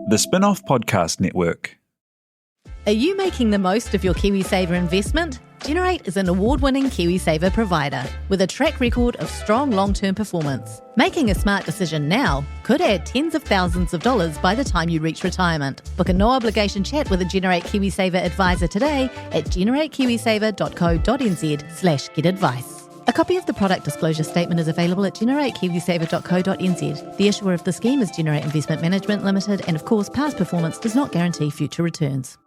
The Spin-off Podcast Network. Are you making the most of your KiwiSaver investment? Generate is an award-winning KiwiSaver provider with a track record of strong long-term performance. Making a smart decision now could add tens of thousands of dollars by the time you reach retirement. Book a no-obligation chat with a Generate KiwiSaver advisor today at generatekiwisaver.co.nz/get-advice. A copy of the product disclosure statement is available at generatekiwisaver.co.nz. The issuer of the scheme is Generate Investment Management Limited, and of course, past performance does not guarantee future returns.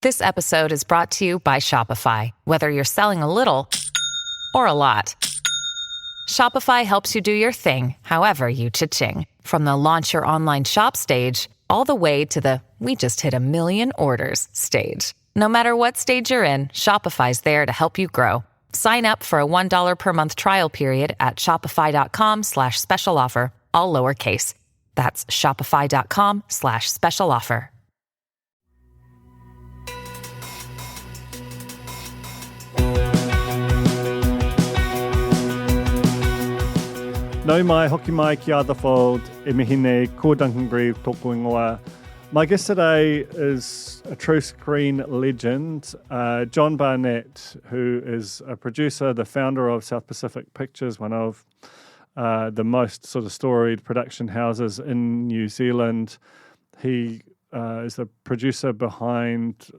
This episode is brought to you by Shopify. Whether you're selling a little or a lot, Shopify helps you do your thing, however you cha-ching. From the launch your online shop stage, all the way to the we just hit 1 million orders stage. No matter what stage you're in, Shopify's there to help you grow. Sign up for a $1 per month trial period at shopify.com/special offer, all lowercase. That's shopify.com/special offer. Nau mai, hoki mai ki a the fold, e mihine, ko Duncan Greive, tōku ingoa. My guest today is a true screen legend, John Barnett, who is a producer, the founder of South Pacific Pictures, one of the most sort of storied production houses in New Zealand. He is the producer behind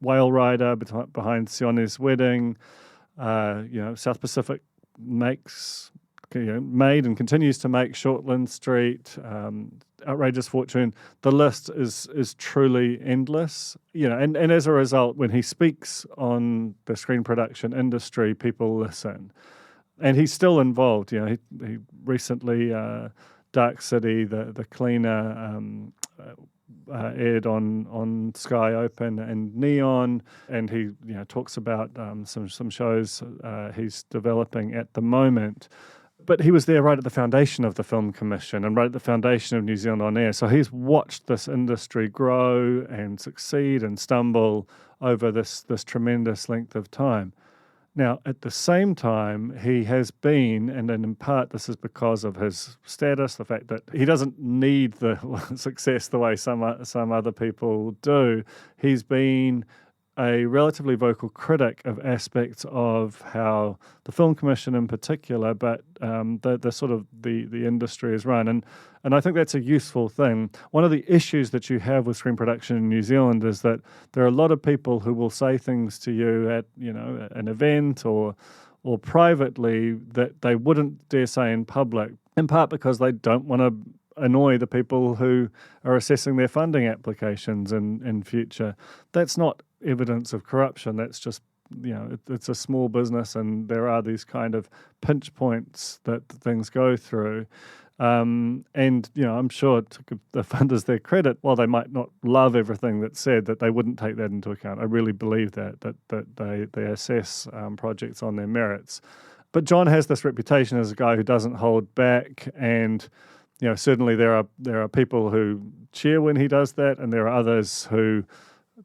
Whale Rider, behind Sione's Wedding. South Pacific made and continues to make Shortland St, Outrageous Fortune. The list is truly endless. And as a result, when he speaks on the screen production industry, people listen. And he's still involved. He recently, Dark City, the cleaner, aired on Sky Open and Neon, and he talks about some shows he's developing at the moment. But he was there right at the foundation of the Film Commission and right at the foundation of New Zealand On Air. So he's watched this industry grow and succeed and stumble over this tremendous length of time. Now, at the same time, he has been, and in part this is because of his status, the fact that he doesn't need the success the way some other people do. He's been a relatively vocal critic of aspects of how the Film Commission in particular, but the sort of the industry is run. And I think that's a useful thing. One of the issues that you have with screen production in New Zealand is that there are a lot of people who will say things to you at an event or privately that they wouldn't dare say in public, in part because they don't want to annoy the people who are assessing their funding applications in future. That's not evidence of corruption. That's just, it's a small business and there are these kind of pinch points that things go through. I'm sure to give the funders their credit, while they might not love everything that's said, that they wouldn't take that into account. I really believe that they assess projects on their merits. But John has this reputation as a guy who doesn't hold back, and certainly there are people who cheer when he does that, and there are others who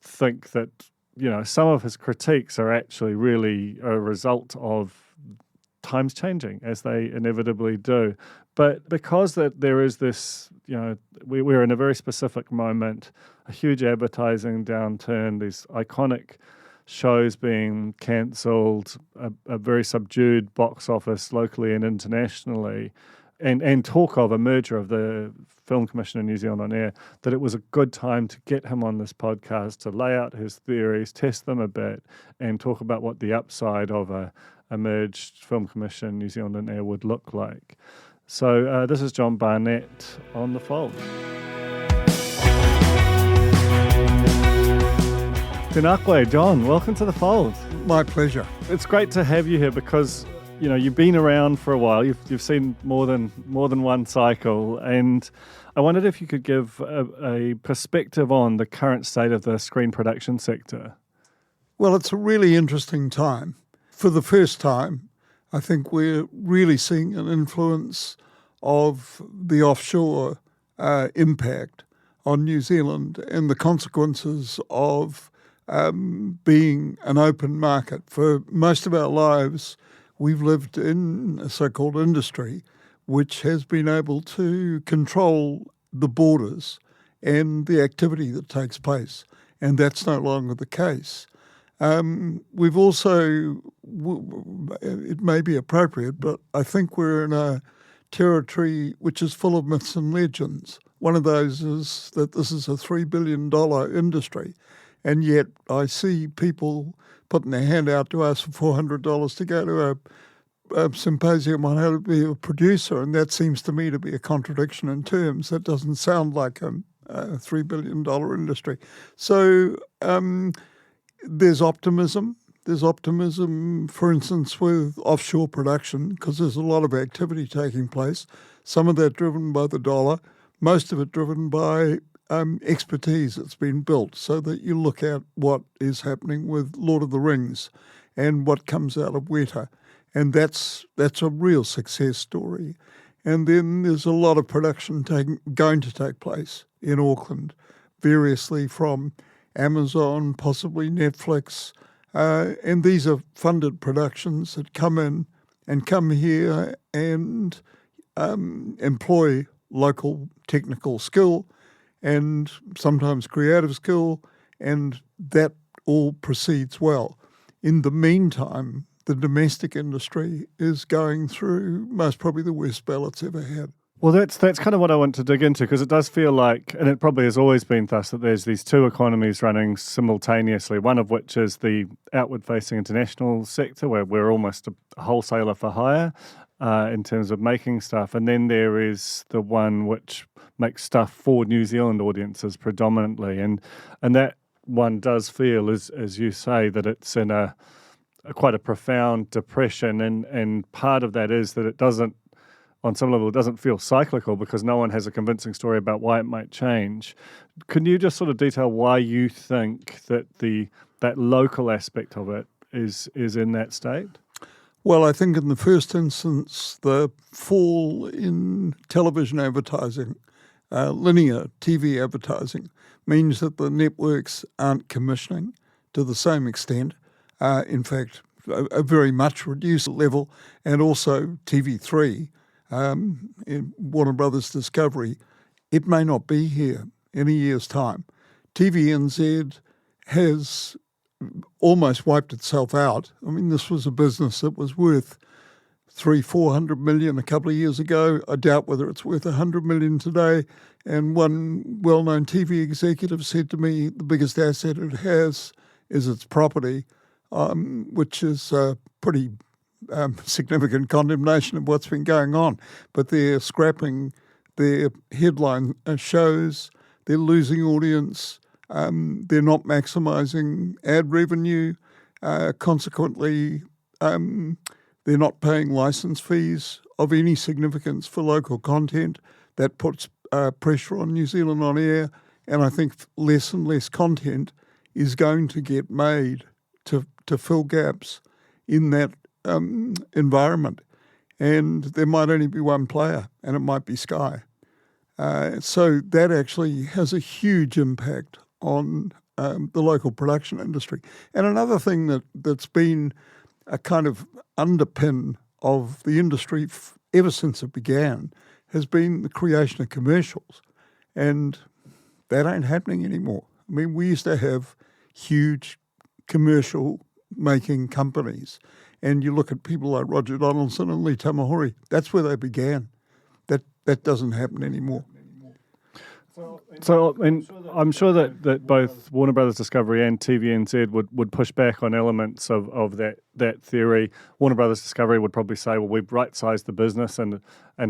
think that some of his critiques are actually really a result of times changing, as they inevitably do. But because that there is this, we're in a very specific moment, a huge advertising downturn, these iconic shows being cancelled, a very subdued box office locally and internationally, and talk of a merger of the Film Commission in New Zealand On Air, that it was a good time to get him on this podcast to lay out his theories, test them a bit, and talk about what the upside of a merged Film Commission New Zealand On Air would look like. So this is John Barnett on The Fold. Tēnā koe, John. Welcome to The Fold. My pleasure. It's great to have you here because you've been around for a while. You've seen more than one cycle, and I wondered if you could give a perspective on the current state of the screen production sector. Well, it's a really interesting time. For the first time, I think we're really seeing an influence of the offshore impact on New Zealand and the consequences of being an open market. For most of our lives, we've lived in a so-called industry which has been able to control the borders and the activity that takes place, and that's no longer the case. We've also, it may be appropriate, but I think we're in a territory which is full of myths and legends. One of those is that this is a $3 billion industry, and yet I see people putting their hand out to us for $400 to go to a symposium on how to be a producer, and that seems to me to be a contradiction in terms. That doesn't sound like a $3 billion industry. So there's optimism. There's optimism, for instance, with offshore production, because there's a lot of activity taking place, some of that driven by the dollar, most of it driven by expertise that's been built, so that you look at what is happening with Lord of the Rings and what comes out of Weta. And that's a real success story. And then there's a lot of production going to take place in Auckland, variously from Amazon, possibly Netflix. And these are funded productions that come in and come here and employ local technical skill and sometimes creative skill, and that all proceeds well. In the meantime, the domestic industry is going through most probably the worst spell it's ever had. Well, that's kind of what I want to dig into, because it does feel like, and it probably has always been thus, that there's these two economies running simultaneously, one of which is the outward-facing international sector, where we're almost a wholesaler for hire in terms of making stuff, and then there is the one which makes stuff for New Zealand audiences predominantly, and that one does feel, as you say, that it's in quite a profound depression, and part of that is that it doesn't, on some level, it doesn't feel cyclical because no one has a convincing story about why it might change. Can you just sort of detail why you think that that local aspect of it is in that state? Well, I think in the first instance, the fall in television advertising, linear TV advertising, means that the networks aren't commissioning to the same extent. In fact, a very much reduced level, and also TV3, in Warner Brothers Discovery, it may not be here in a year's time. TVNZ has almost wiped itself out. I mean, this was a business that was worth $300-400 million a couple of years ago. I doubt whether it's worth $100 million today. And one well-known TV executive said to me, the biggest asset it has is its property, which is a pretty significant condemnation of what's been going on. But they're scrapping their headline shows, they're losing audience, they're not maximising ad revenue, consequently they're not paying licence fees of any significance for local content. That puts pressure on New Zealand On Air, and I think less and less content is going to get made to fill gaps in that environment. And there might only be one player, and it might be Sky. So that actually has a huge impact on the local production industry. And another thing that's been a kind of underpin of the industry ever since it began has been the creation of commercials. And that ain't happening anymore. I mean, we used to have huge commercial making companies. And you look at people like Roger Donaldson and Lee Tamahori, that's where they began. That doesn't happen anymore. So I'm sure that both Warner Brothers Discovery and TVNZ would push back on elements of that theory. Warner Brothers Discovery would probably say, well, we've right-sized the business and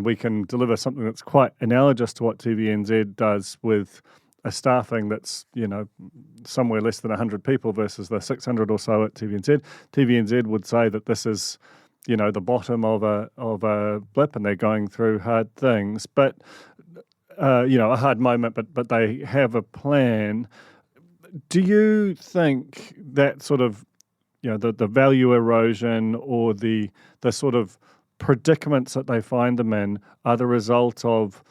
we can deliver something that's quite analogous to what TVNZ does with a staffing that's, somewhere less than 100 people versus the 600 or so at TVNZ. TVNZ would say that this is, the bottom of a blip and they're going through hard things. But a hard moment, but they have a plan. Do you think that sort of, the value erosion or the sort of predicaments that they find them in are the result of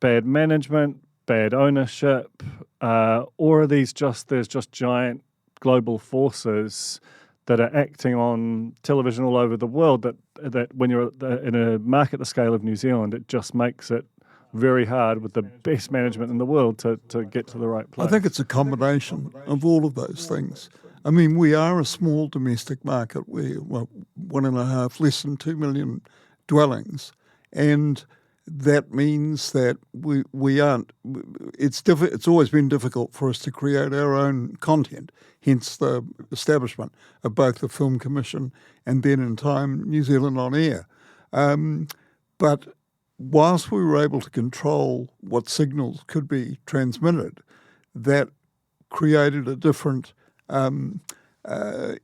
bad management, bad ownership, or are there's just giant global forces that are acting on television all over the world that when you're in a market the scale of New Zealand, it just makes it very hard with the best management in the world to get to the right place. I think it's a combination of all of those things. I mean, we are a small domestic market. We're 1.5, less than 2 million dwellings, and that means that we aren't. It's always been difficult for us to create our own content. Hence the establishment of both the Film Commission and then in time New Zealand On Air. But whilst we were able to control what signals could be transmitted, that created a different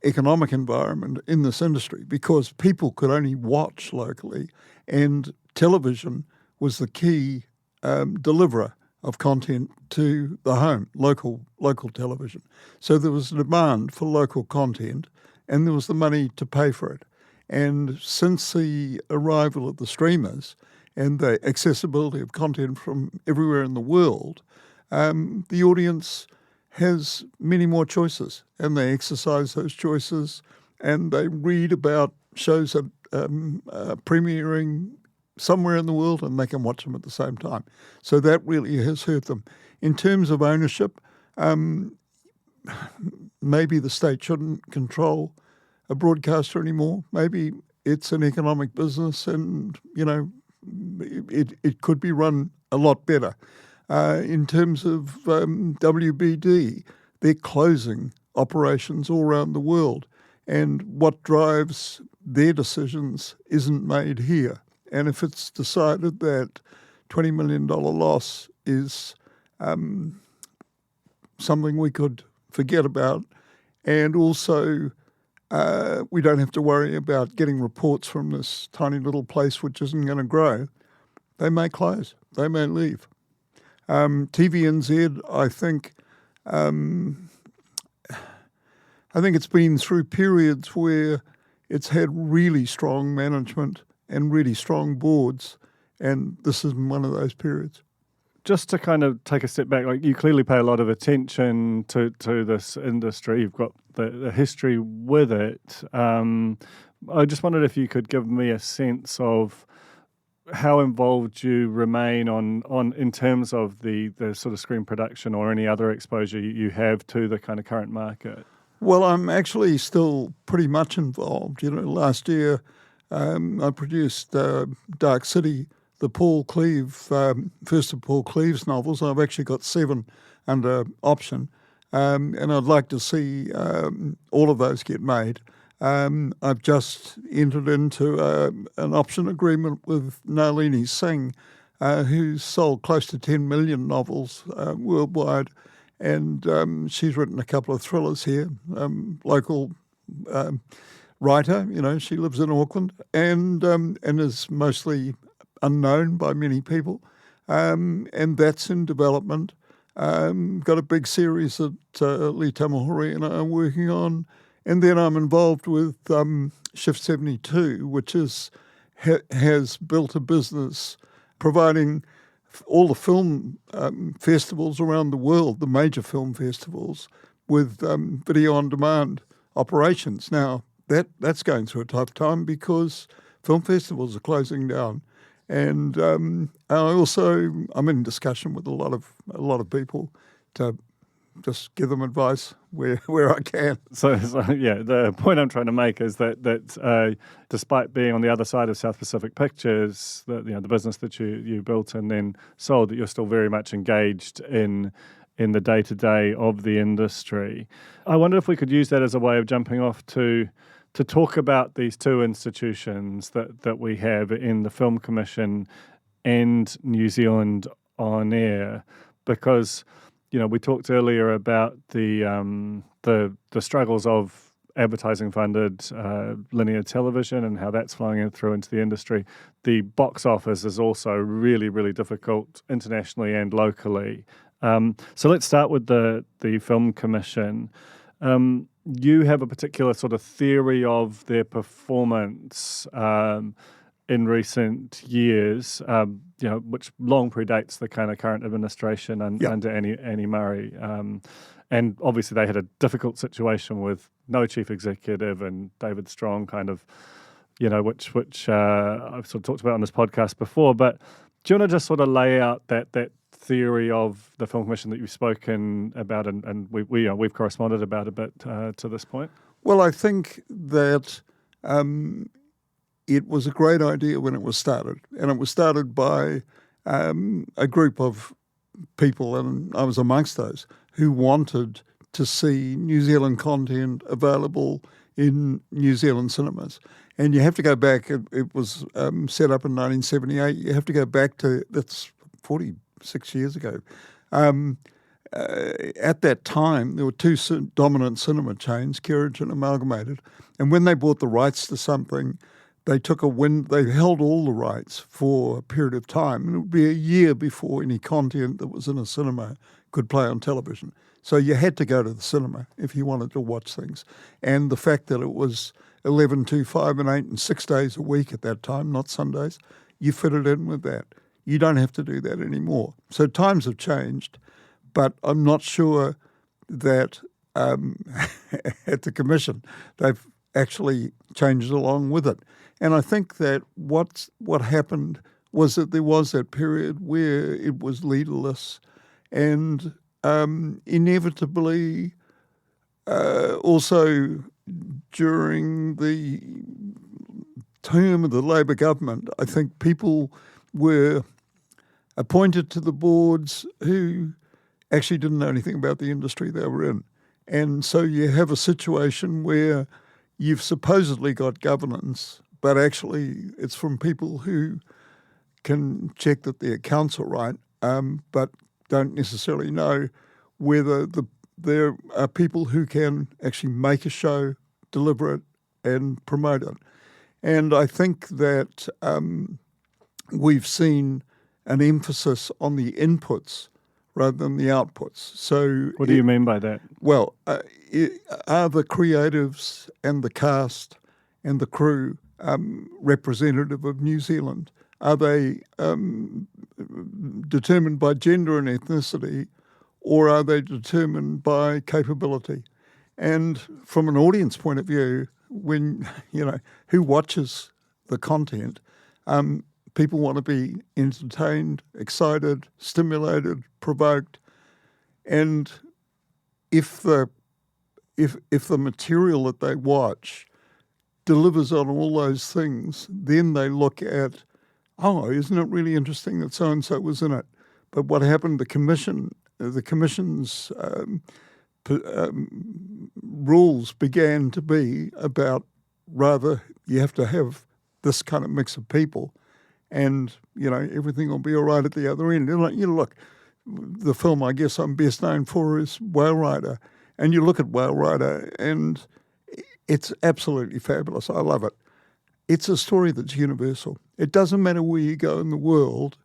economic environment in this industry because people could only watch locally, and television was the key deliverer of content to the home, local television. So there was a demand for local content, and there was the money to pay for it. And since the arrival of the streamers and the accessibility of content from everywhere in the world, the audience has many more choices, and they exercise those choices, and they read about shows that premiering somewhere in the world, and they can watch them at the same time. So that really has hurt them. In terms of ownership, maybe the state shouldn't control a broadcaster anymore. Maybe it's an economic business, and it could be run a lot better. In terms of WBD, they're closing operations all around the world, and what drives their decisions isn't made here. And if it's decided that $20 million loss is something we could forget about, and also we don't have to worry about getting reports from this tiny little place which isn't going to grow, they may close, they may leave. TVNZ, I think it's been through periods where it's had really strong management and really strong boards, and this is one of those periods. Just to kind of take a step back, like you clearly pay a lot of attention to this industry. You've got the history with it. I just wondered if you could give me a sense of how involved you remain on in terms of the sort of screen production or any other exposure you have to the kind of current market. Well, I'm actually still pretty much involved. Last year I produced Dark City, the Paul Cleave, first of Paul Cleave's novels. I've actually got 7 under option, and I'd like to see all of those get made. I've just entered into an option agreement with Nalini Singh, who's sold close to 10 million novels worldwide, and she's written a couple of thrillers here, local writer. She lives in Auckland and is mostly unknown by many people, and that's in development. Got a big series that Lee Tamahori and I are working on. And then I'm involved with Shift 72, which has built a business providing all the film festivals around the world, the major film festivals, with video-on-demand operations. Now, that's going through a tough time because film festivals are closing down. And I'm in discussion with a lot of people to just give them advice where I can. So yeah, the point I'm trying to make is that despite being on the other side of South Pacific Pictures, the business that you built and then sold, that you're still very much engaged in the day-to-day of the industry. I wonder if we could use that as a way of jumping off to talk about these two institutions that we have in the Film Commission and New Zealand On Air, because we talked earlier about the struggles of advertising-funded linear television and how that's flowing through into the industry. The box office is also really, really difficult internationally and locally. So let's start with the Film Commission. You have a particular sort of theory of their performance in recent years, which long predates the kind of current administration under Annie Murray. And obviously they had a difficult situation with no chief executive and David Strong kind of, which I've sort of talked about on this podcast before. But Do you want to just sort of lay out that theory of the Film Commission that you've spoken about and we've corresponded about a bit to this point? Well, I think that it was a great idea when it was started, and it was started by a group of people, and I was amongst those, who wanted to see New Zealand content available in New Zealand cinemas. And you have to go back, it was set up in 1978, you have to go back to, that's 46 years ago. At that time, there were two dominant cinema chains, Kerridge and Amalgamated, and when they bought the rights to something, they held all the rights for a period of time, and it would be a year before any content that was in a cinema could play on television. So you had to go to the cinema if you wanted to watch things. And the fact that it was 11, 2, 5 and 8 and 6 days a week at that time, not Sundays, you fitted in with that. You don't have to do that anymore. So times have changed, but I'm not sure that at the Commission they've actually changed along with it. And I think that what happened was that there was that period where it was leaderless, and inevitably also during the term of the Labor government, I think people were appointed to the boards who actually didn't know anything about the industry they were in. And so you have a situation where you've supposedly got governance, but actually it's from people who can check that their accounts are right, but don't necessarily know whether there are people who can actually make a show, deliver it, and promote it. And I think that we've seen an emphasis on the inputs rather than the outputs. So, what do you mean by that? Well, are the creatives and the cast and the crew representative of New Zealand? Are they determined by gender and ethnicity, or are they determined by capability? And from an audience point of view, when, who watches the content, people want to be entertained, excited, stimulated, provoked. And if the material that they watch delivers on all those things, then they look at, oh, isn't it really interesting that so-and-so was in it? But what happened, the Commission's rules began to be about, rather, you have to have this kind of mix of people, and, everything will be all right at the other end. And, look, the film I guess I'm best known for is Whale Rider, and you look at Whale Rider and it's absolutely fabulous. I love it. It's a story that's universal. It doesn't matter where you go in the world,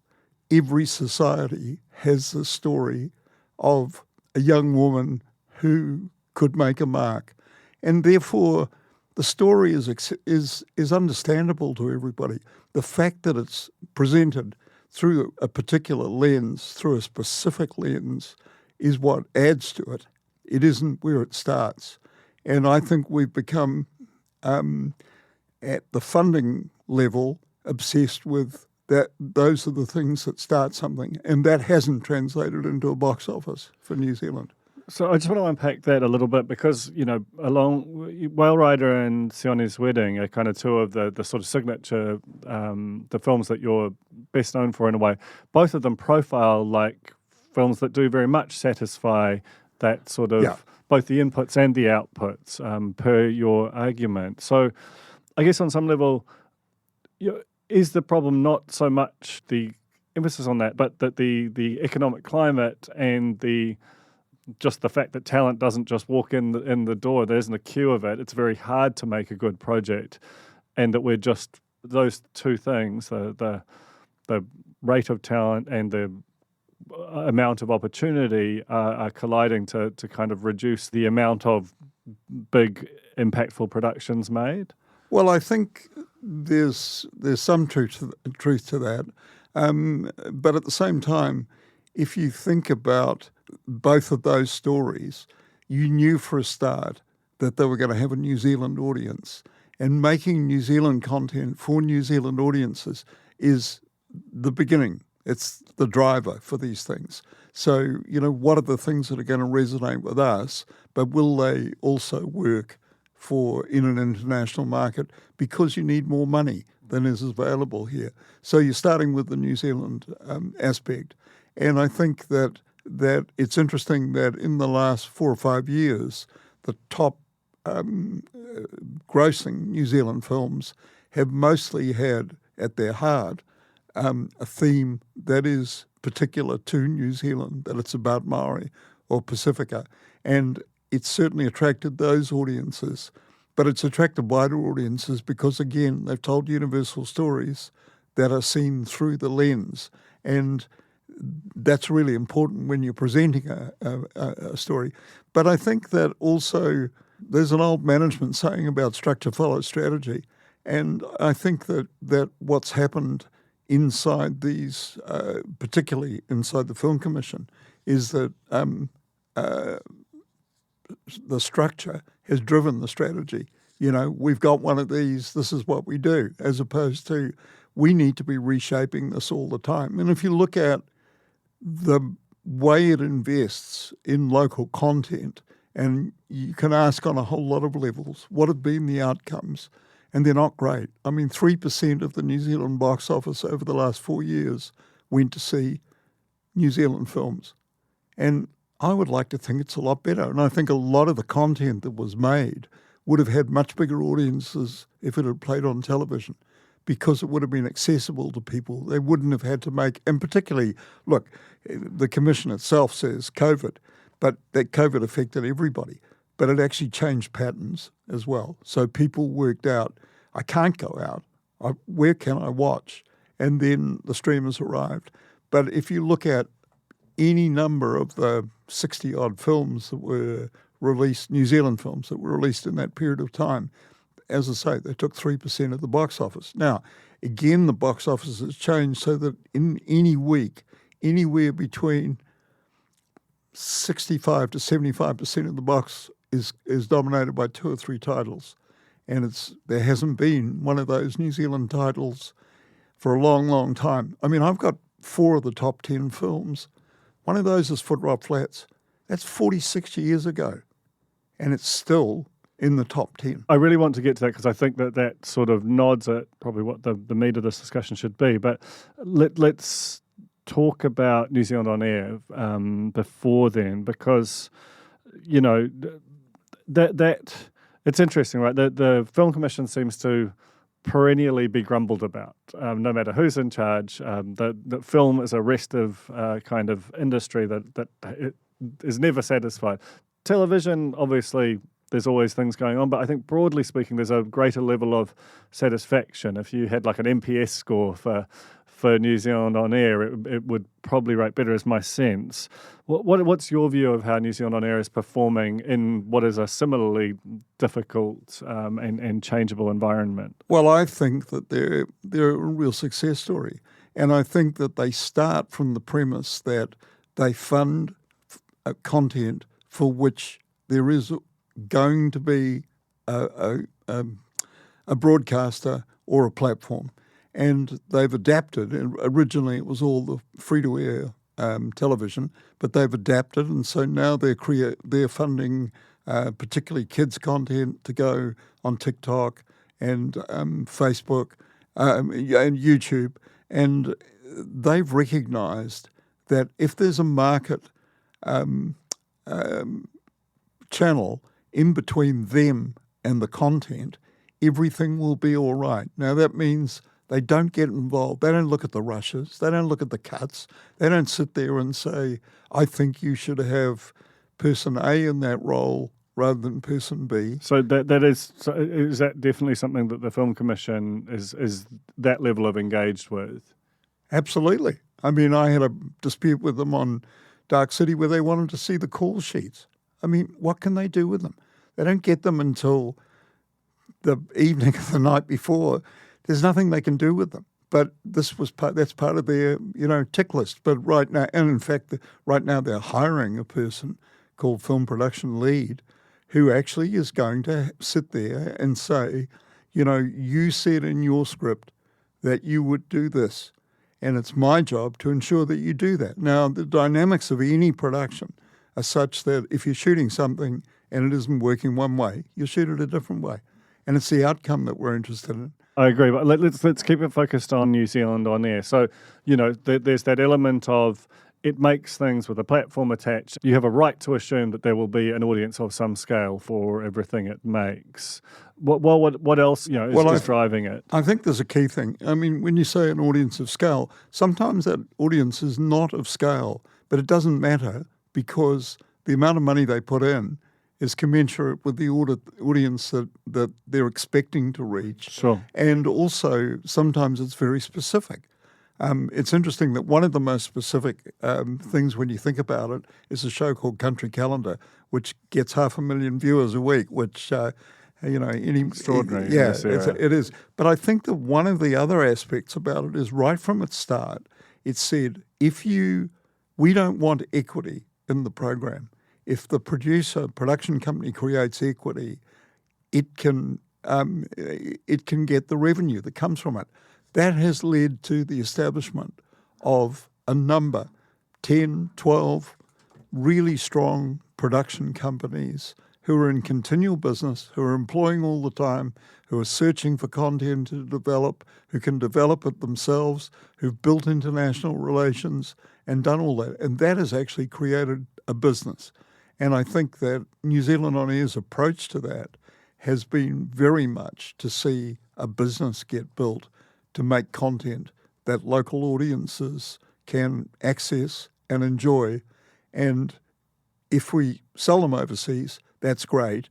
every society has the story of a young woman who could make a mark. And therefore, the story is understandable to everybody. The fact that it's presented through a particular lens, through a specific lens, is what adds to it. It isn't where it starts. And I think we've become, at the funding level, obsessed with that. Those are the things that start something. And that hasn't translated into a box office for New Zealand. So I just want to unpack that a little bit because, along Whale Rider and Sione's Wedding are kind of two of the sort of signature, the films that you're best known for in a way. Both of them profile like films that do very much satisfy that sort of both the inputs and the outputs per your argument. So I guess on some level, is the problem not so much the emphasis on that, but that the economic climate and just the fact that talent doesn't just walk in the door, there isn't a queue of it. It's very hard to make a good project, and that we're just those two things, the rate of talent and the amount of opportunity are colliding to kind of reduce the amount of big, impactful productions made? Well, I think there's some truth to that, but at the same time, if you think about both of those stories, you knew for a start that they were going to have a New Zealand audience, and making New Zealand content for New Zealand audiences is the beginning. It's the driver for these things. So, what are the things that are going to resonate with us, but will they also work in an international market, because you need more money than is available here. So you're starting with the New Zealand aspect. And I think that it's interesting that in the last 4 or 5 years, the top grossing New Zealand films have mostly had at their heart a theme that is particular to New Zealand, that it's about Maori or Pacifica. And it's certainly attracted those audiences, but it's attracted wider audiences because, again, they've told universal stories that are seen through the lens. And that's really important when you're presenting a story. But I think that also there's an old management saying about structure follows strategy. And I think that what's happened inside these, particularly inside the Film Commission, is that the structure has driven the strategy. We've got one of these, this is what we do, as opposed to we need to be reshaping this all the time. And if you look at the way it invests in local content, and you can ask on a whole lot of levels, what have been the outcomes? And they're not great. I mean, 3% of the New Zealand box office over the last 4 years went to see New Zealand films. And I would like to think it's a lot better. And I think a lot of the content that was made would have had much bigger audiences if it had played on television, because it would have been accessible to people. They wouldn't have had to make, and particularly, look, the Commission itself says COVID, but that COVID affected everybody. But it actually changed patterns as well. So people worked out, I can't go out. Where can I watch? And then the streamers arrived. But if you look at any number of the 60-odd films that were released, New Zealand films that were released in that period of time, as I say, they took 3% of the box office. Now, again, the box office has changed so that in any week, anywhere between 65 to 75% of the box is dominated by 2 or 3 titles. And there hasn't been one of those New Zealand titles for a long, long time. I mean, I've got 4 of the top 10 films. One of those is Foot Rot Flats. That's 46 years ago. And it's still in the top 10. I really want to get to that because I think that sort of nods at probably what the meat of this discussion should be. But let's talk about New Zealand On Air before then, because, that it's interesting, right? The Film Commission seems to perennially be grumbled about, no matter who's in charge. The film is a restive kind of industry that it is never satisfied. Television, obviously, there's always things going on, but I think broadly speaking, there's a greater level of satisfaction. If you had like an NPS score for New Zealand On Air, it would probably rate better, is my sense. What's your view of how New Zealand On Air is performing in what is a similarly difficult and changeable environment? Well, I think that they're a real success story. And I think that they start from the premise that they fund content for which there is going to be a broadcaster or a platform. And they've adapted. And originally, it was all the free-to-air television, but they've adapted, and so now they're funding particularly kids' content to go on TikTok and Facebook and YouTube. And they've recognised that if there's a market channel in between them and the content, everything will be all right. Now, that means they don't get involved. They don't look at the rushes. They don't look at the cuts. They don't sit there and say, I think you should have person A in that role rather than person B. So is that definitely something that the Film Commission is that level of engaged with? Absolutely. I mean, I had a dispute with them on Dark City where they wanted to see the call sheets. I mean, what can they do with them? They don't get them until the evening of the night before. There's nothing they can do with them. But that's part of their, tick list. But right now, and in fact, right now they're hiring a person called Film Production Lead who actually is going to sit there and say, you said in your script that you would do this. And it's my job to ensure that you do that. Now, the dynamics of any production are such that if you're shooting something and it isn't working one way, you shoot it a different way. And it's the outcome that we're interested in. I agree, but let's keep it focused on New Zealand On Air. So, there's that element of it makes things with a platform attached. You have a right to assume that there will be an audience of some scale for everything it makes. What else is driving it? I think there's a key thing. I mean, when you say an audience of scale, sometimes that audience is not of scale, but it doesn't matter because the amount of money they put in is commensurate with the audience that they're expecting to reach. Sure. And also, sometimes it's very specific. It's interesting that one of the most specific things when you think about it is a show called Country Calendar, which gets 500,000 viewers a week, which, extraordinary. It is. But I think that one of the other aspects about it is right from its start, it said, we don't want equity in the program. If the production company creates equity, it can get the revenue that comes from it. That has led to the establishment of a number, 10, 12 really strong production companies who are in continual business, who are employing all the time, who are searching for content to develop, who can develop it themselves, who've built international relations and done all that. And that has actually created a business. And I think that New Zealand On Air's approach to that has been very much to see a business get built to make content that local audiences can access and enjoy. And if we sell them overseas, that's great.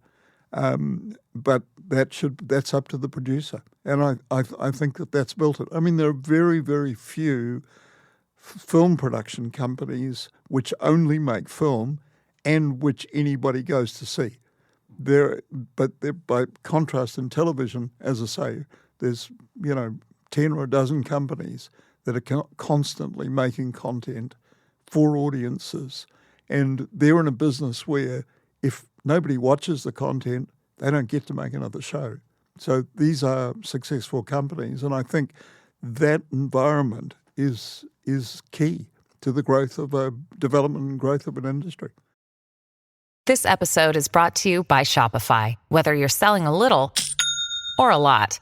But that's up to the producer. And I think that's built it. I mean, there are very, very few film production companies which only make film and which anybody goes to see. But by contrast in television, as I say, there's 10 or a dozen companies that are constantly making content for audiences. And they're in a business where if nobody watches the content, they don't get to make another show. So these are successful companies. And I think that environment is key to the growth of a development and growth of an industry. This episode is brought to you by Shopify. Whether you're selling a little or a lot,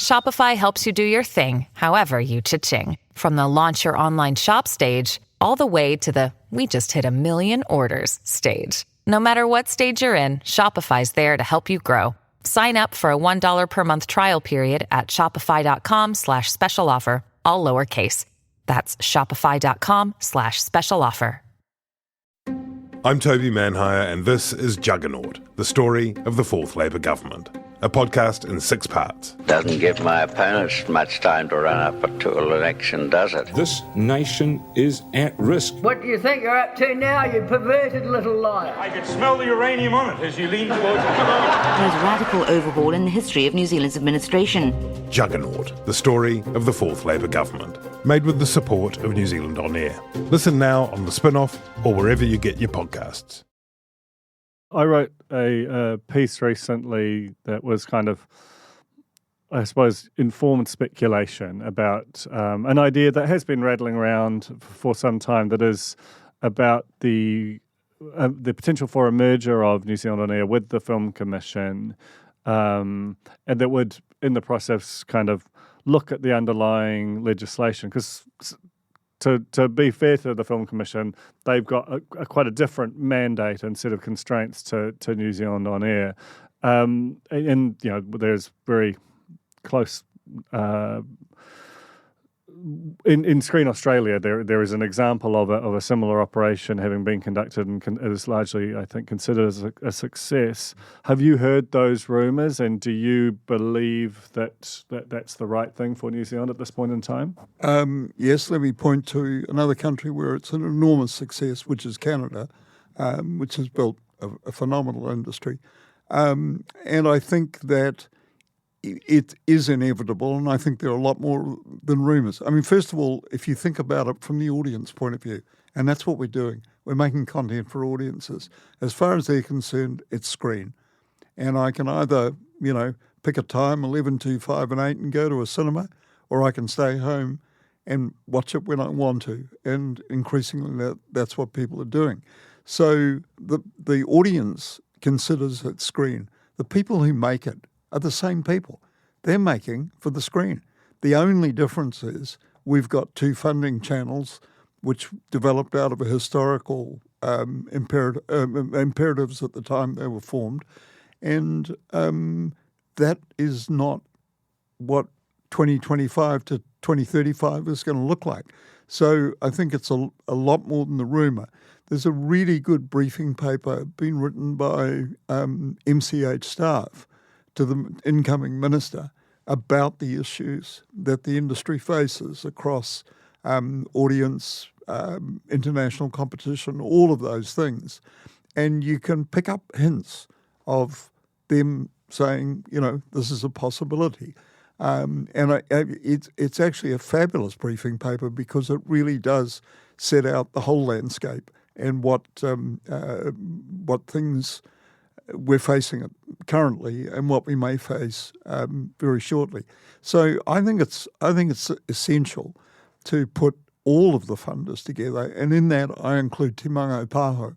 Shopify helps you do your thing, however you cha-ching. From the launch your online shop stage, all the way to the we just hit 1 million orders stage. No matter what stage you're in, Shopify's there to help you grow. Sign up for a $1 per month trial period at shopify.com/special offer, all lowercase. That's shopify.com/special offer. I'm Toby Manhire, and this is Juggernaut, the story of the Fourth Labour government. A podcast in 6 parts. Doesn't give my opponents much time to run up to an election, does it? This nation is at risk. What do you think you're up to now, you perverted little liar? I could smell the uranium on it as you lean towards it. There's a radical overhaul in the history of New Zealand's administration. Juggernaut, the story of the Fourth Labour government. Made with the support of New Zealand On Air. Listen now on The Spin-Off or wherever you get your podcasts. I wrote a piece recently that was kind of, I suppose, informed speculation about an idea that has been rattling around for some time, that is about the potential for a merger of New Zealand On Air with the Film Commission, and that would, in the process, kind of look at the underlying legislation. Because to be fair to the Film Commission, they've got quite a different mandate and set of constraints to New Zealand On Air. And there's very close... In Screen Australia, there is an example of a similar operation having been conducted and is largely, I think, considered as a success. Have you heard those rumours, and do you believe that's the right thing for New Zealand at this point in time? Yes, let me point to another country where it's an enormous success, which is Canada, which has built a phenomenal industry. And I think that it is inevitable, and I think there are a lot more than rumours. I mean, first of all, if you think about it from the audience point of view, and that's what we're doing, we're making content for audiences. As far as they're concerned, it's screen. And I can either, pick a time, 11, 2, 5 and 8, and go to a cinema, or I can stay home and watch it when I want to. And increasingly that's what people are doing. So the audience considers it screen. The people who make it are the same people. They're making for the screen. The only difference is we've got two funding channels which developed out of a historical imperatives at the time they were formed. And that is not what 2025 to 2035 is going to look like. So I think it's a lot more than the rumour. There's a really good briefing paper being written by MCH staff to the incoming minister about the issues that the industry faces across audience, international competition, all of those things. And you can pick up hints of them saying, this is a possibility. It's actually a fabulous briefing paper because it really does set out the whole landscape and what things we're facing currently and what we may face very shortly. So I think it's essential to put all of the funders together, and in that I include Te Mango Pāho,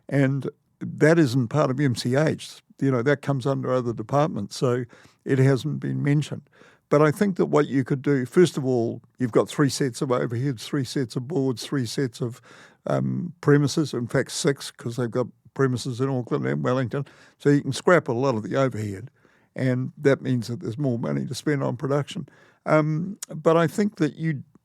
and that isn't part of MCH. That comes under other departments, so it hasn't been mentioned. But I think that what you could do, first of all, you've got 3 sets of overheads, 3 sets of boards, 3 sets of premises, in fact 6, because they've got premises in Auckland and Wellington, so you can scrap a lot of the overhead, and that means that there's more money to spend on production. But I think that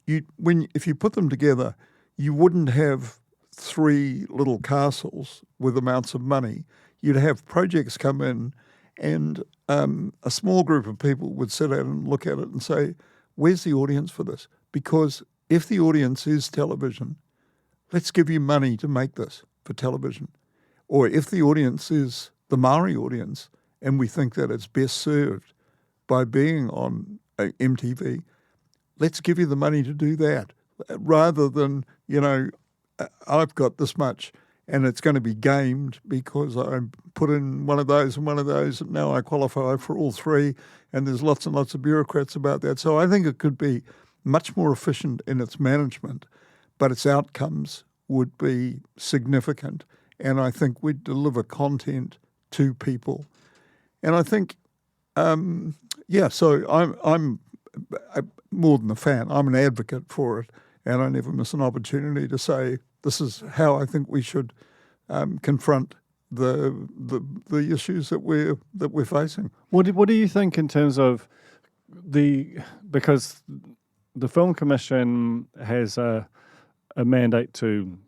if you put them together, you wouldn't have 3 little castles with amounts of money. You'd have projects come in, and a small group of people would sit out and look at it and say, where's the audience for this? Because if the audience is television, let's give you money to make this for television. Or if the audience is the Māori audience and we think that it's best served by being on MTV, let's give you the money to do that, rather than, I've got this much and it's going to be gamed because I put in one of those and one of those, and now I qualify for all 3, and there's lots and lots of bureaucrats about that. So I think it could be much more efficient in its management, but its outcomes would be significant, and I think we'd deliver content to people. And I think, so I'm more than a fan. I'm an advocate for it, and I never miss an opportunity to say this is how I think we should confront the issues that we're facing. What do you think in terms of because the Film Commission has a mandate to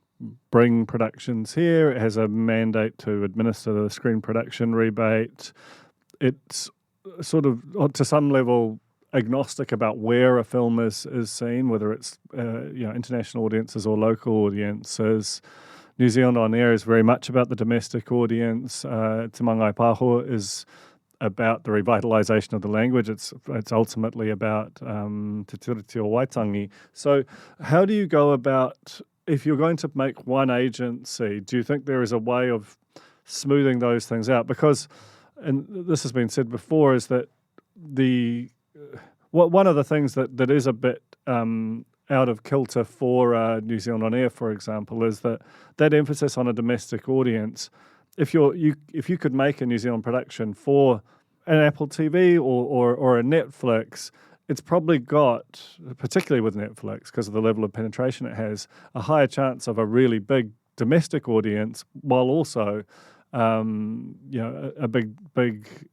bring productions here, it has a mandate to administer the screen production rebate. It's sort of, to some level, agnostic about where a film is seen, whether it's international audiences or local audiences. New Zealand On Air is very much about the domestic audience. Te Mango Pāho is about the revitalisation of the language. It's ultimately about Te Tiriti o Waitangi. So how do you go about, if you're going to make one agency, do you think there is a way of smoothing those things out? Because, and this has been said before, is that one of the things that is a bit out of kilter for New Zealand On Air, for example, is that emphasis on a domestic audience. If you could make a New Zealand production for an Apple TV or a Netflix, it's probably got, particularly with Netflix, because of the level of penetration it has, a higher chance of a really big domestic audience, while also a big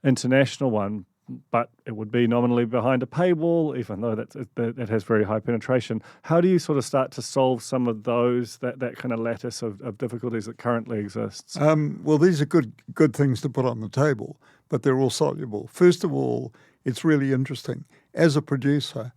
international one. But it would be nominally behind a paywall, even though that has very high penetration. How do you sort of start to solve some of those, that kind of lattice of difficulties that currently exists? Well, these are good things to put on the table, but they're all soluble. First of all, it's really interesting. As a producer,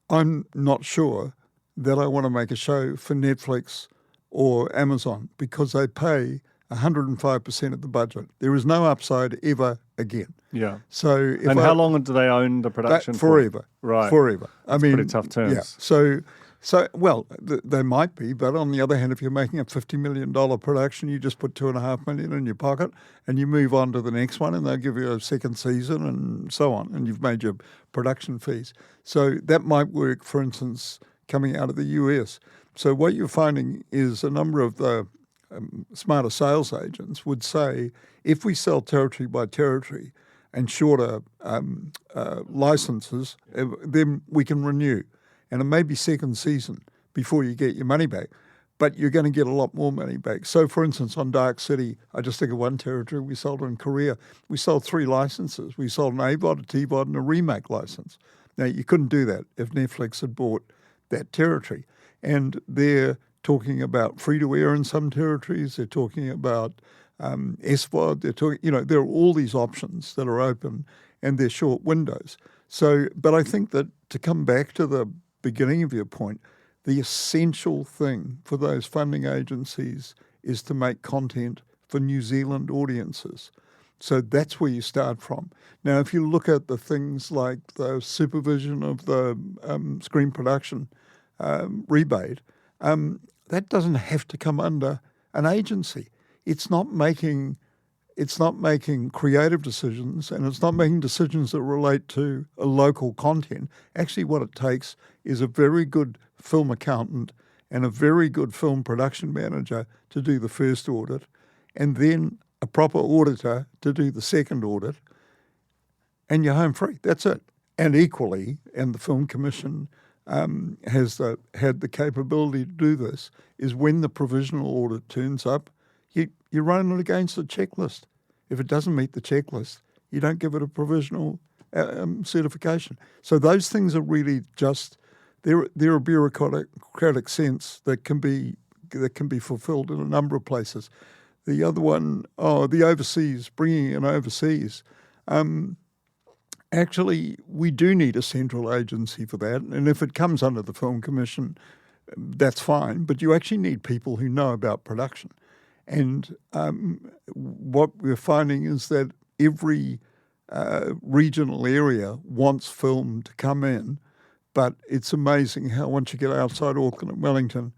I'm not sure that I want to make a show for Netflix or Amazon because they pay 105% of the budget. There is no upside ever again. Yeah. So, how long do they own the production forever? For? Right. Forever. That's pretty tough terms. Yeah. So So, well, they might be, but on the other hand, if you're making a $50 million production, you just put $2.5 million in your pocket and you move on to the next one, and they'll give you a second season and so on, and you've made your production fees. So that might work, for instance, coming out of the US. So what you're finding is a number of the smarter sales agents would say, if we sell territory by territory and shorter licenses, then we can renew. And it may be second season before you get your money back, but you're going to get a lot more money back. So, for instance, on Dark City, I just think of one territory we sold in Korea. We sold 3 licenses. We sold an AVOD, a TVOD, and a remake license. Now, you couldn't do that if Netflix had bought that territory. And they're talking about free-to-air in some territories. They're talking about SVOD. They're talking, there are all these options that are open, and they're short windows. So, but I think that to come back to the beginning of your point, the essential thing for those funding agencies is to make content for New Zealand audiences. So that's where you start from. Now, if you look at the things like the supervision of the screen production rebate, that doesn't have to come under an agency. It's not making creative decisions, and it's not making decisions that relate to a local content. Actually, what it takes is a very good film accountant and a very good film production manager to do the first audit, and then a proper auditor to do the second audit, and you're home free. That's it. And equally, and the Film Commission has had the capability to do this, is when the provisional audit turns up, you run it against the checklist. If it doesn't meet the checklist, you don't give it a provisional certification. So those things are really just they're a bureaucratic sense that can be fulfilled in a number of places. The other one, the overseas, bringing in overseas. Actually, we do need a central agency for that, and if it comes under the Film Commission, that's fine. But you actually need people who know about production. And what we're finding is that every regional area wants film to come in, but it's amazing how once you get outside Auckland and Wellington,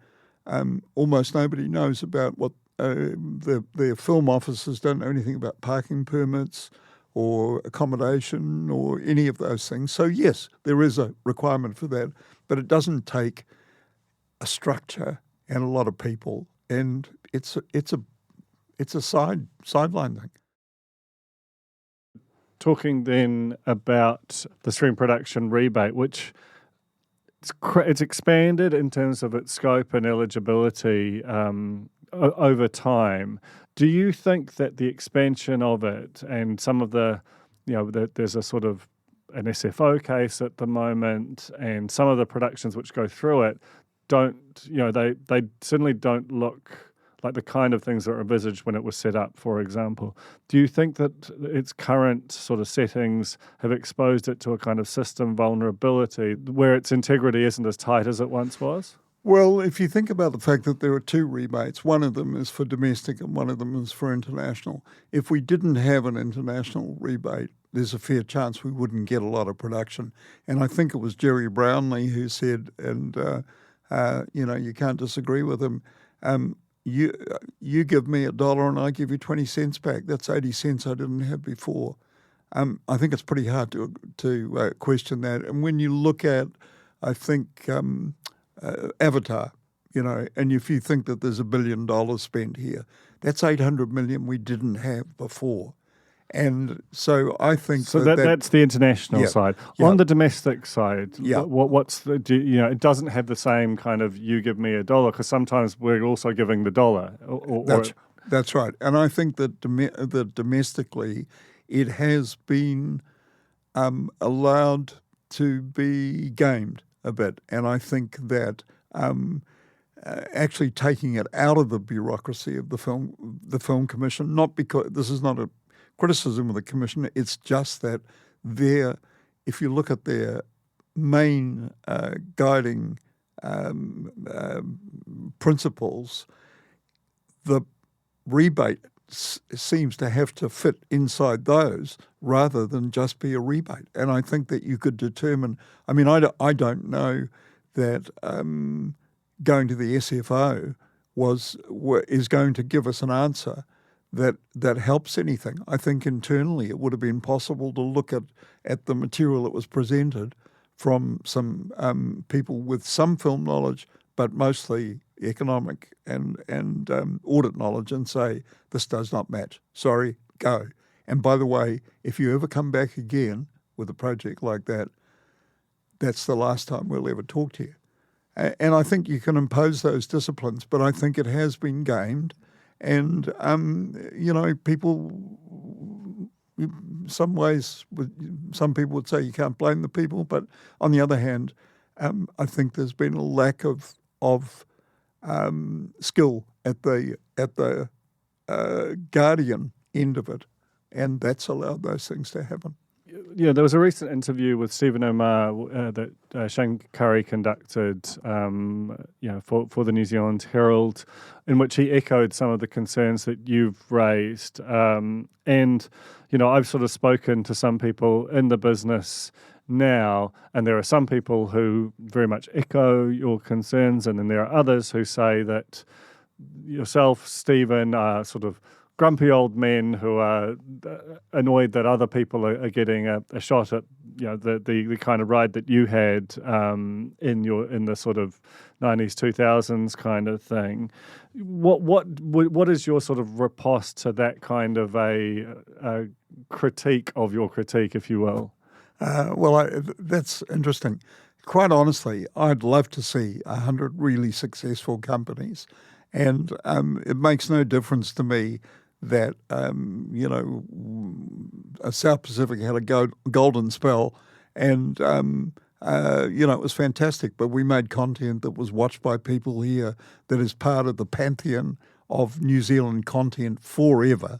almost nobody knows about what their film officers don't know anything about parking permits or accommodation or any of those things. So yes, there is a requirement for that, but it doesn't take a structure and a lot of people, and it's a sideline thing. Talking then about the stream production rebate, which it's expanded in terms of its scope and eligibility over time. Do you think that the expansion of it and some of there's a sort of an SFO case at the moment, and some of the productions which go through it they certainly don't look like the kind of things that were envisaged when it was set up, for example. Do you think that its current sort of settings have exposed it to a kind of system vulnerability where its integrity isn't as tight as it once was? Well, if you think about the fact that there are 2 rebates, one of them is for domestic and one of them is for international. If we didn't have an international rebate, there's a fair chance we wouldn't get a lot of production. And I think it was Jerry Brownlee who said, and you can't disagree with him, you give me $1 and I give you 20 cents back. That's 80 cents I didn't have before. I think it's pretty hard to question that. And when you look at, I think, Avatar, and if you think that there's $1 billion spent here, that's $800 million we didn't have before. And so I think that's the international side. Yeah. On the domestic side, yeah. What's the it doesn't have the same kind of you give me $1, because sometimes we're also giving the dollar. That's right. And I think that domestically it has been allowed to be gamed a bit. And I think that actually taking it out of the bureaucracy of the Film Commission, not because this is not a criticism of the Commission, it's just that if you look at their main guiding principles, the rebate seems to have to fit inside those rather than just be a rebate. And I think that you could determine, I don't know that going to the SFO is going to give us an answer that helps anything. I think internally it would have been possible to look at the material that was presented from some people with some film knowledge, but mostly economic and audit knowledge, and say, this does not match. Sorry, go. And by the way, if you ever come back again with a project like that, that's the last time we'll ever talk to you. And I think you can impose those disciplines, but I think it has been gamed. And, people, in some ways, some people would say you can't blame the people, but on the other hand, I think there's been a lack of skill at the Guardian end of it, and that's allowed those things to happen. Yeah, there was a recent interview with Stephen O'Mar that Shane Curry conducted, for the New Zealand Herald, in which he echoed some of the concerns that you've raised. And I've sort of spoken to some people in the business now, and there are some people who very much echo your concerns, and then there are others who say that yourself, Stephen, are sort of grumpy old men who are annoyed that other people are getting a shot at the kind of ride that you had in the sort of 90s 2000s kind of thing. What is your sort of riposte to that kind of a critique of your critique, if you will? That's interesting. Quite honestly, I'd love to see 100 really successful companies, and it makes no difference to me that, South Pacific had a golden spell, and, it was fantastic, but we made content that was watched by people here that is part of the pantheon of New Zealand content forever,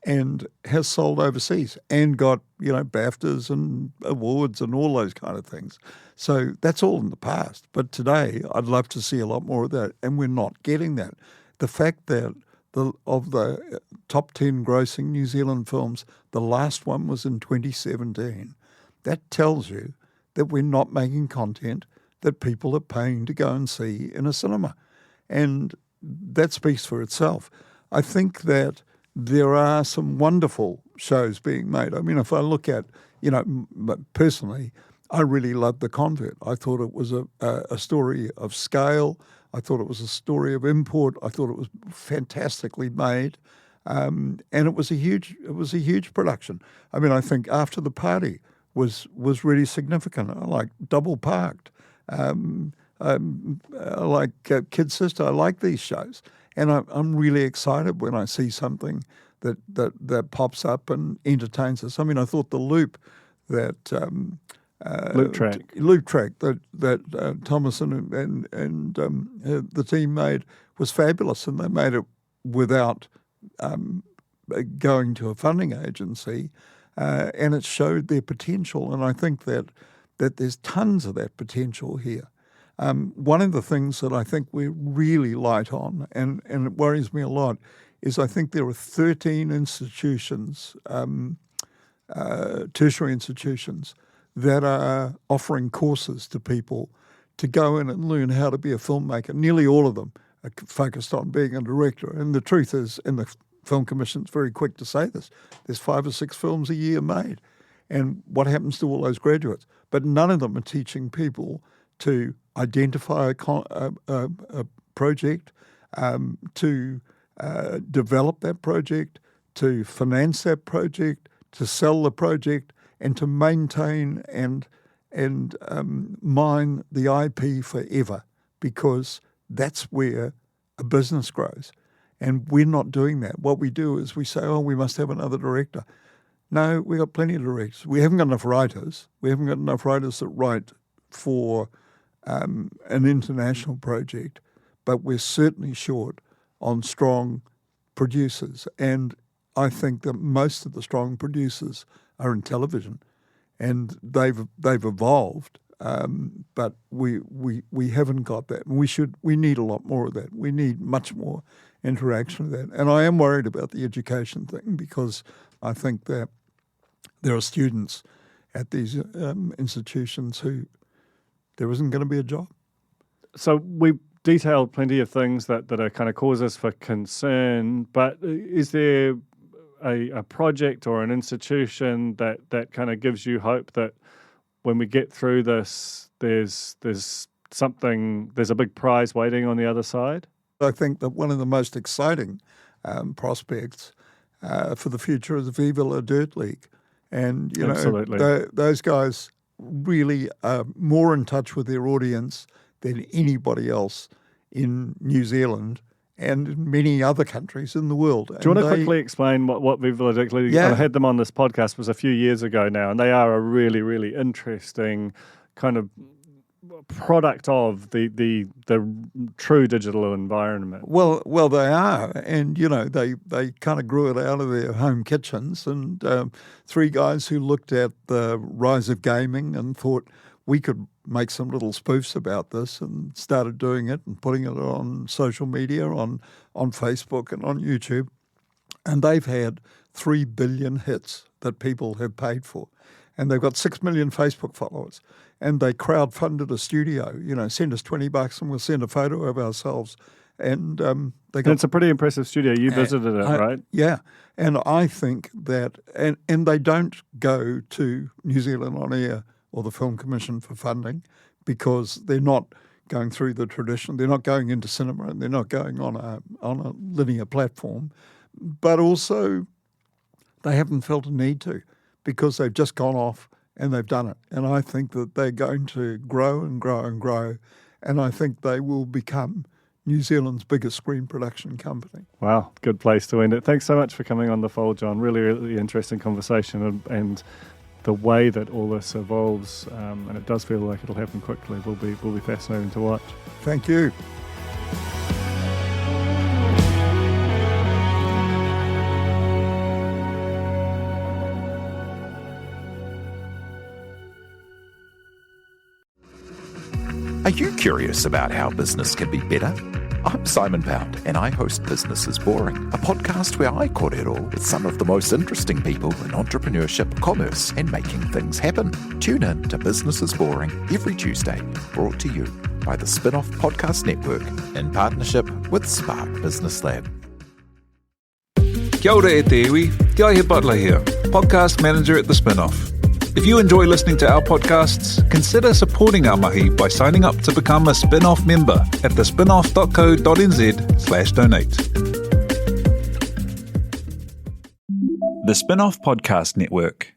and has sold overseas and got, BAFTAs and awards and all those kind of things. So that's all in the past. But today, I'd love to see a lot more of that, and we're not getting that. The fact that of the top 10 grossing New Zealand films, the last one was in 2017. That tells you that we're not making content that people are paying to go and see in a cinema. And that speaks for itself. I think that there are some wonderful shows being made. I mean, if I look at, personally, I really loved The Convert. I thought it was a story of scale. I thought it was a story of import. I thought it was fantastically made, and it was a huge production. I mean, I think After the Party was really significant. I like Double Parked. I like Kid Sister. I like these shows, and I'm really excited when I see something that pops up and entertains us. I mean, I thought The Loop that. Loop Track that Thomas and the team made was fabulous, and they made it without going to a funding agency, and it showed their potential. And I think that there's tons of that potential here. One of the things that I think we're really light on, and it worries me a lot, is I think there are 13 institutions, tertiary institutions, that are offering courses to people to go in and learn how to be a filmmaker. Nearly all of them are focused on being a director. And the truth is, and the Film Commission's very quick to say this, there's 5 or 6 films a year made. And what happens to all those graduates? But none of them are teaching people to identify a project, to develop that project, to finance that project, to sell the project, and to maintain and mine the IP forever, because that's where a business grows. And we're not doing that. What we do is we say, we must have another director. No, we've got plenty of directors. We haven't got enough writers. We haven't got enough writers that write for an international project, but we're certainly short on strong producers. And I think that most of the strong producers are in television, and they've evolved, but we haven't got that. And we need a lot more of that. We need much more interaction of that. And I am worried about the education thing, because I think that there are students at these institutions who there isn't going to be a job. So we detailed plenty of things that are kind of causes for concern, but is there a project or an institution that kind of gives you hope that when we get through this, there's a big prize waiting on the other side? I think that one of the most exciting prospects for the future is the Viva La Dirt League. And, you Absolutely. know, those guys really are more in touch with their audience than anybody else in New Zealand and in many other countries in the world. Do you want to quickly explain what Viva La Dirt League? Yeah. I had them on this podcast, it was a few years ago now, and they are a really, really interesting kind of product of the true digital environment. Well, they are, and you know they kind of grew it out of their home kitchens, and three guys who looked at the rise of gaming and thought we could make some little spoofs about this, and started doing it and putting it on social media, on Facebook and on YouTube, and they've had 3 billion hits that people have paid for. And they've got 6 million Facebook followers. And they crowdfunded a studio, you know, send us $20 and we'll send a photo of ourselves. And they got... It's a pretty impressive studio. You visited it, right? Yeah. And I think that, and they don't go to New Zealand On Air or the Film Commission for funding because they're not going through the tradition. They're not going into cinema and they're not going on a linear platform. But also they haven't felt a need to, because they've just gone off and they've done it. And I think that they're going to grow and grow and grow. And I think they will become New Zealand's biggest screen production company. Wow, good place to end it. Thanks so much for coming on The Fold, John. Really, really interesting conversation, and the way that all this evolves, and it does feel like it'll happen quickly, will be fascinating to watch. Thank you. Are you curious about how business can be better? I'm Simon Pound, and I host Business is Boring, a podcast where I korero with some of the most interesting people in entrepreneurship, commerce, and making things happen. Tune in to Business is Boring every Tuesday, brought to you by the Spin-Off Podcast Network in partnership with Spark Business Lab. Kia ora e te iwi, Te Aihe Butler here, podcast manager at The Spin-Off. If you enjoy listening to our podcasts, consider supporting our mahi by signing up to become a Spin-Off member at thespinoff.co.nz/donate. The Spin-Off Podcast Network.